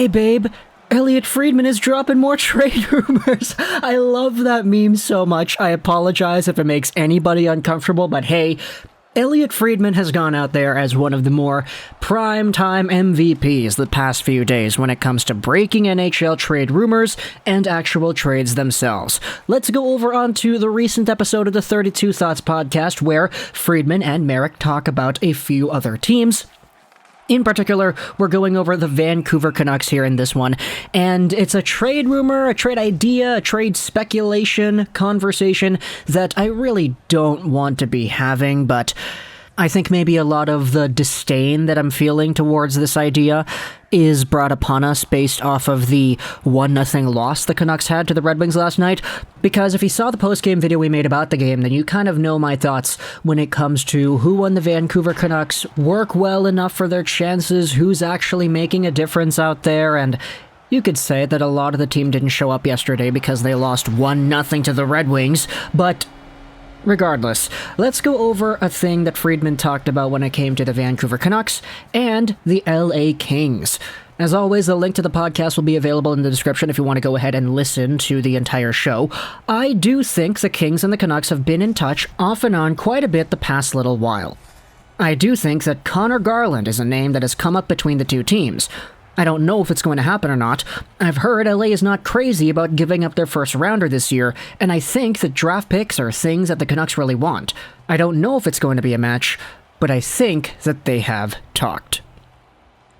Hey babe, Elliotte Friedman is dropping more trade rumors. I love that meme so much. I apologize if it makes anybody uncomfortable, but hey, Elliotte Friedman has gone out there as one of the more prime-time MVPs the past few days when it comes to breaking NHL trade rumors and actual trades themselves. Let's go over onto the recent episode of the 32 Thoughts podcast where Friedman and Merrick talk about a few other teams. In particular, we're going over the Vancouver Canucks here in this one, and it's a trade rumor, a trade idea, a trade speculation conversation that I really don't want to be having, but I think maybe a lot of the disdain that I'm feeling towards this idea is brought upon us based off of the 1-0 loss the Canucks had to the Red Wings last night, because if you saw the post-game video we made about the game, then you kind of know my thoughts when it comes to who won the Vancouver Canucks, work well enough for their chances, who's actually making a difference out there, and you could say that a lot of the team didn't show up yesterday because they lost 1-0 to the Red Wings, but regardless, let's go over a thing that Friedman talked about when it came to the Vancouver Canucks and the LA Kings. As always, the link to the podcast will be available in the description if you want to go ahead and listen to the entire show. I do think the Kings and the Canucks have been in touch off and on quite a bit the past little while. I do think that Conor Garland is a name that has come up between the two teams. I don't know if it's going to happen or not. I've heard LA is not crazy about giving up their first rounder this year, and I think that draft picks are things that the Canucks really want. I don't know if it's going to be a match, but I think that they have talked.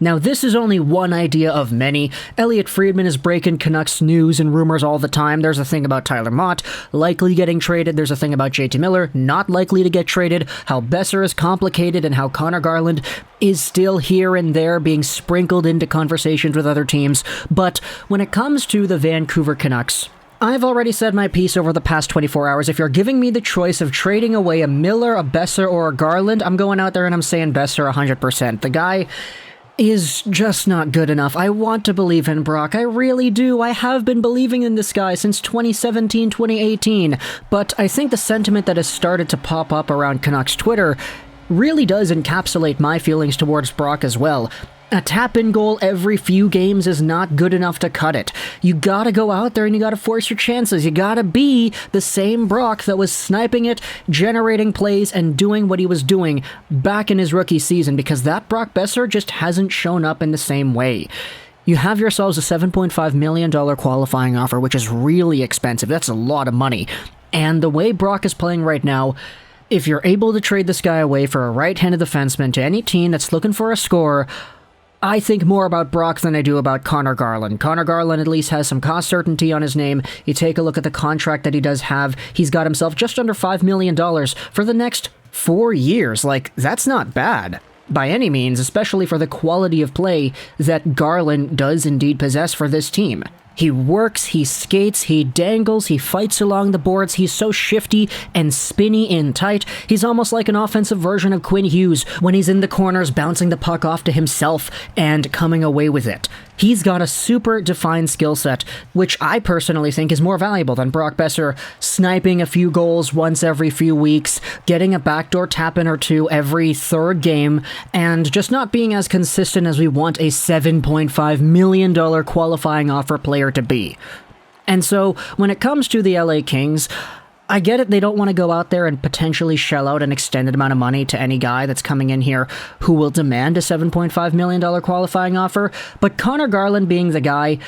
Now, this is only one idea of many. Elliotte Friedman is breaking Canucks news and rumors all the time. There's a thing about Tyler Mott likely getting traded. There's a thing about JT Miller not likely to get traded. How Boeser is complicated and how Conor Garland is still here and there being sprinkled into conversations with other teams. But when it comes to the Vancouver Canucks, I've already said my piece over the past 24 hours. If you're giving me the choice of trading away a Miller, a Boeser, or a Garland, I'm going out there and I'm saying Boeser 100%. The guy is just not good enough. I want to believe in Brock. I really do. I have been believing in this guy since 2017, 2018. But I think the sentiment that has started to pop up around Canucks Twitter really does encapsulate my feelings towards Brock as well. A tap-in goal every few games is not good enough to cut it. You gotta go out there and you gotta force your chances. You gotta be the same Brock that was sniping it, generating plays, and doing what he was doing back in his rookie season, because that Brock Boeser just hasn't shown up in the same way. You have yourselves a $7.5 million qualifying offer, which is really expensive. That's a lot of money. And the way Brock is playing right now, if you're able to trade this guy away for a right-handed defenseman to any team that's looking for a score, I think more about Brock than I do about Conor Garland. Conor Garland at least has some cost certainty on his name. You take a look at the contract that he does have. He's got himself just under $5 million for the next 4 years. Like, that's not bad by any means, especially for the quality of play that Garland does indeed possess for this team. He works, he skates, he dangles, he fights along the boards, he's so shifty and spinny in tight. He's almost like an offensive version of Quinn Hughes when he's in the corners bouncing the puck off to himself and coming away with it. He's got a super defined skill set, which I personally think is more valuable than Brock Boeser sniping a few goals once every few weeks, getting a backdoor tap-in or two every third game, and just not being as consistent as we want a $7.5 million qualifying offer player to be. And so, when it comes to the LA Kings, I get it, they don't want to go out there and potentially shell out an extended amount of money to any guy that's coming in here who will demand a $7.5 million qualifying offer, but Conor Garland being the guy,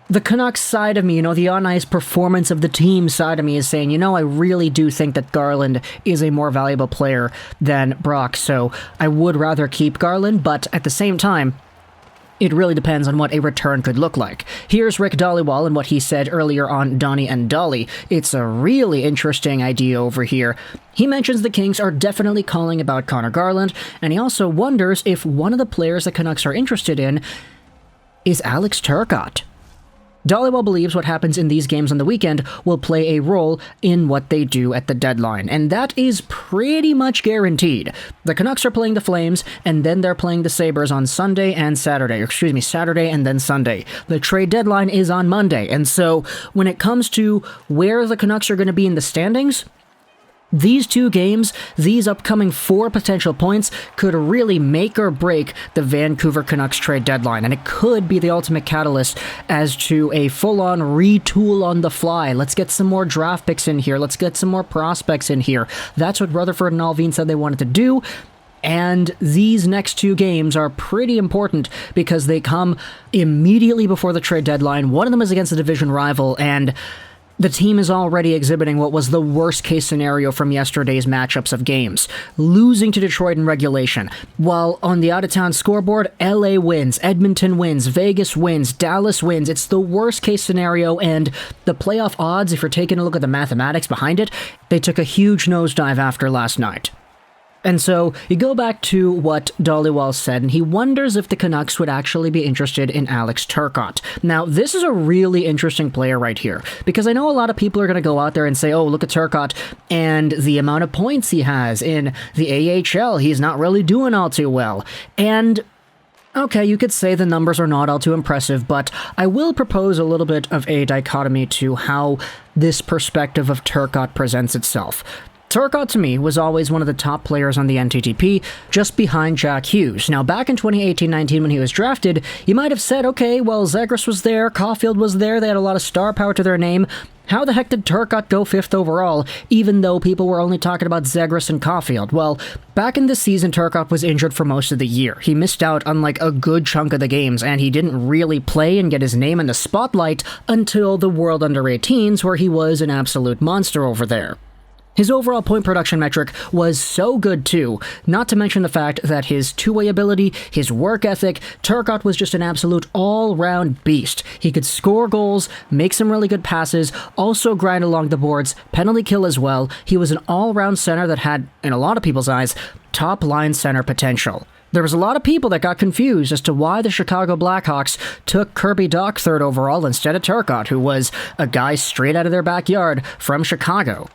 the Canucks side of me, the on-ice performance of the team side of me is saying, I really do think that Garland is a more valuable player than Brock, so I would rather keep Garland, but at the same time, it really depends on what a return could look like. Here's Rick Dhaliwal and what he said earlier on Donnie and Dolly. It's a really interesting idea over here. He mentions the Kings are definitely calling about Conor Garland, and he also wonders if one of the players the Canucks are interested in is Alex Turcotte. Dhaliwal believes what happens in these games on the weekend will play a role in what they do at the deadline, and that is pretty much guaranteed. The Canucks are playing the Flames, and then they're playing the Sabres on Sunday and Saturday. Saturday and then Sunday. The trade deadline is on Monday, and so when it comes to where the Canucks are going to be in the standings, These 2 games, these upcoming 4 potential points, could really make or break the Vancouver Canucks trade deadline, and it could be the ultimate catalyst as to a full-on retool on the fly. Let's get some more draft picks in here. Let's get some more prospects in here. That's what Rutherford and Alvin said they wanted to do. And these next 2 games are pretty important because they come immediately before the trade deadline. One of them is against a division rival, and the team is already exhibiting what was the worst-case scenario from yesterday's matchups of games, losing to Detroit in regulation. While on the out-of-town scoreboard, LA wins, Edmonton wins, Vegas wins, Dallas wins. It's the worst-case scenario, and the playoff odds, if you're taking a look at the mathematics behind it, they took a huge nosedive after last night. And so, you go back to what Dhaliwal said, and he wonders if the Canucks would actually be interested in Alex Turcotte. Now, this is a really interesting player right here, because I know a lot of people are going to go out there and say, oh, look at Turcotte and the amount of points he has in the AHL. He's not really doing all too well. And okay, you could say the numbers are not all too impressive, but I will propose a little bit of a dichotomy to how this perspective of Turcotte presents itself. Turcotte, to me, was always one of the top players on the NTDP, just behind Jack Hughes. Now, back in 2018-19 when he was drafted, you might have said, okay, well, Zegras was there, Caulfield was there, they had a lot of star power to their name. How the heck did Turcotte go 5th overall, even though people were only talking about Zegras and Caulfield? Well, back in this season, Turcotte was injured for most of the year. He missed out on like a good chunk of the games, and he didn't really play and get his name in the spotlight until the World Under-18s, where he was an absolute monster over there. His overall point production metric was so good too, not to mention the fact that his two-way ability, his work ethic, Turcotte was just an absolute all-round beast. He could score goals, make some really good passes, also grind along the boards, penalty kill as well. He was an all-round center that had, in a lot of people's eyes, top-line center potential. There was a lot of people that got confused as to why the Chicago Blackhawks took Kirby Dach 3rd overall instead of Turcotte, who was a guy straight out of their backyard from Chicago.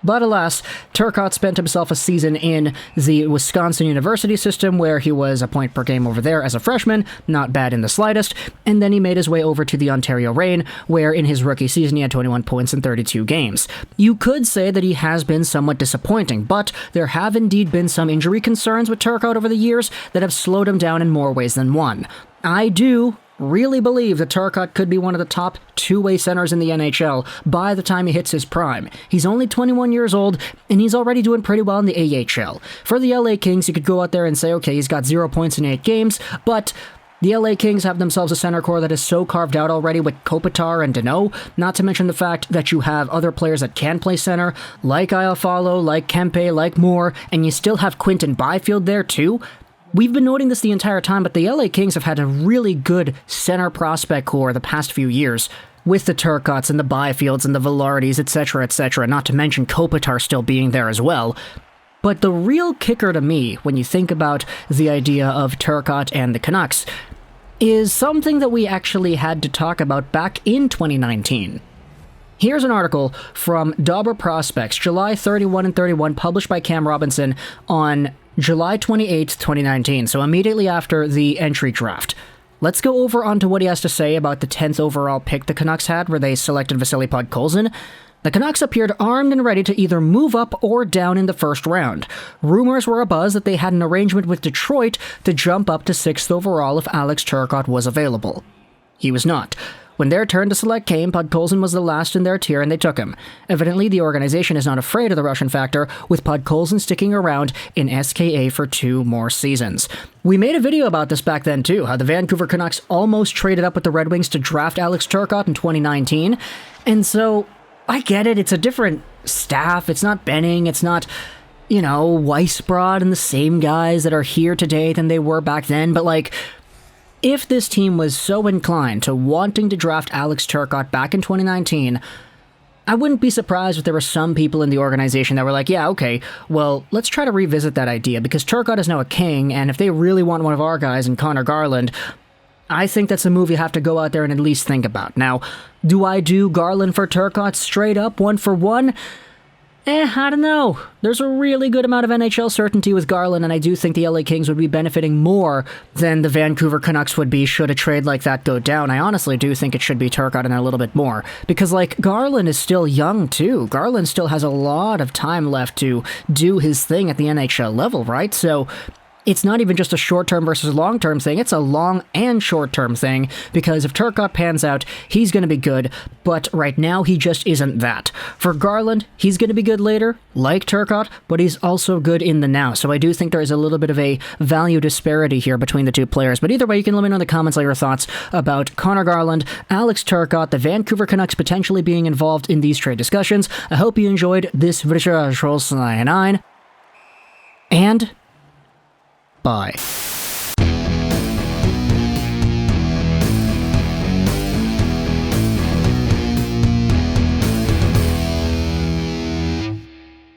But alas, Turcotte spent himself a season in the Wisconsin University system, where he was a point per game over there as a freshman, not bad in the slightest, and then he made his way over to the Ontario Reign, where in his rookie season he had 21 points in 32 games. You could say that he has been somewhat disappointing, but there have indeed been some injury concerns with Turcotte over the years that have slowed him down in more ways than one. I do really believe that Turcotte could be one of the top two-way centers in the NHL by the time he hits his prime. He's only 21 years old, and he's already doing pretty well in the AHL. For the LA Kings, you could go out there and say, okay, he's got 0 points in 8 games, but the LA Kings have themselves a center core that is so carved out already with Kopitar and Deneau, not to mention the fact that you have other players that can play center, like Iafallo, like Kempe, like Moore, and you still have Quinton Byfield there too. We've been noting this the entire time, but the LA Kings have had a really good center prospect core the past few years, with the Turcottes and the Byfields and the Velardes, etc., not to mention Kopitar still being there as well. But the real kicker to me, when you think about the idea of Turcotte and the Canucks, is something that we actually had to talk about back in 2019. Here's an article from Dobber Prospects, July 31 and 31, published by Cam Robinson on July 28, 2019, so immediately after the entry draft. Let's go over onto what he has to say about the 10th overall pick the Canucks had, where they selected Vasily Podkolzin. The Canucks appeared armed and ready to either move up or down in the first round. Rumors were abuzz that they had an arrangement with Detroit to jump up to 6th overall if Alex Turcotte was available. He was not. When their turn to select came, Podkolzin was the last in their tier and they took him. Evidently, the organization is not afraid of the Russian factor, with Podkolzin sticking around in SKA for 2 more seasons. We made a video about this back then too, how the Vancouver Canucks almost traded up with the Red Wings to draft Alex Turcotte in 2019. And so, I get it, it's a different staff, it's not Benning, it's not, Weissbrod and the same guys that are here today than they were back then, but if this team was so inclined to wanting to draft Alex Turcotte back in 2019, I wouldn't be surprised if there were some people in the organization that were like, yeah, okay, well, let's try to revisit that idea, because Turcotte is now a king, and if they really want one of our guys in Conor Garland, I think that's a move you have to go out there and at least think about. Now, do I do Garland for Turcotte straight up, 1 for 1? I don't know. There's a really good amount of NHL certainty with Garland, and I do think the LA Kings would be benefiting more than the Vancouver Canucks would be should a trade like that go down. I honestly do think it should be Turcotte in there a little bit more, because, like, Garland is still young, too. Garland still has a lot of time left to do his thing at the NHL level, right? So it's not even just a short-term versus long-term thing, it's a long and short-term thing, because if Turcotte pans out, he's going to be good, but right now he just isn't that. For Garland, he's going to be good later, like Turcotte, but he's also good in the now, so I do think there is a little bit of a value disparity here between the two players. But either way, you can let me know in the comments all your thoughts about Conor Garland, Alex Turcotte, the Vancouver Canucks potentially being involved in these trade discussions. I hope you enjoyed this video, and bye.